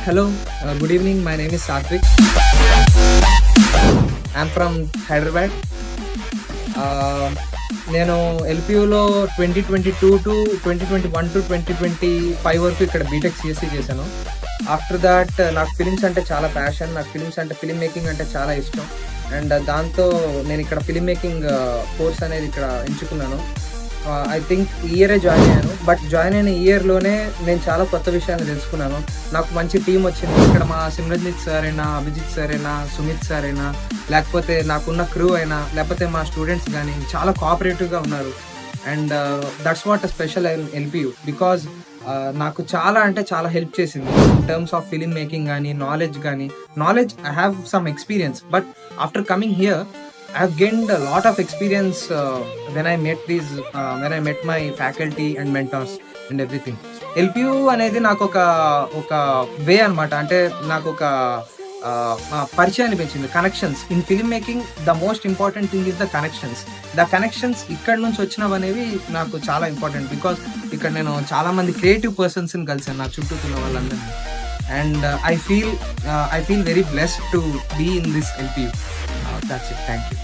Hello, good evening. My name is Satvik. I'm from Hyderabad. Uh, నేను ఎల్పియూలో 2022 to 2021 to 2025 వరకు ఇక్కడ BTech CSC చేశాను. After that నాకు films అంటే చాలా ప్యాషన్. నాకు ఫిలిమ్స్ అంటే ఫిలిం మేకింగ్ అంటే చాలా ఇష్టం. అండ్ దాంతో నేను ఇక్కడ ఫిలిం మేకింగ్ కోర్స్ అనేది ఇక్కడ ఎంచుకున్నాను. ఐ థింక్ ఈ ఇయరే జాయిన్ అయ్యాను. బట్ జాయిన్ అయిన ఇయర్లోనే నేను చాలా కొత్త విషయాలు తెలుసుకున్నాను. నాకు మంచి టీం వచ్చింది. ఇక్కడ మా సిమ్రజ్జిత్ సార్ అయినా, అభిజిత్ సార్ అయినా, సుమిత్ సార్ అయినా, లేకపోతే నాకున్న క్రూ అయినా, లేకపోతే మా స్టూడెంట్స్ కానీ చాలా కోఆపరేటివ్గా ఉన్నారు. And that's what special LPU because నాకు చాలా అంటే చాలా హెల్ప్ చేసింది in terms of film making కానీ, knowledge I have some experience. But after coming here I have gained a lot of experience when I met my faculty and mentors and everything. LPU అనేది నాకు ఒక వే అనమాట. అంటే నాకు ఒక పరిచయాన్ని పెంచింది. Connections in film making the most important thing is the connections ఇక్కడ నుంచి వచ్చినవనేవి నాకు చాలా ఇంపార్టెంట్. బికాస్ ఇక్కడ నేను చాలా మంది క్రియేటివ్ పర్సన్స్ని కలిసాను నా చుట్టూ ఉన్న వాళ్ళందరినీ. And I feel very blessed to be in this LPU. That's it. Thank you.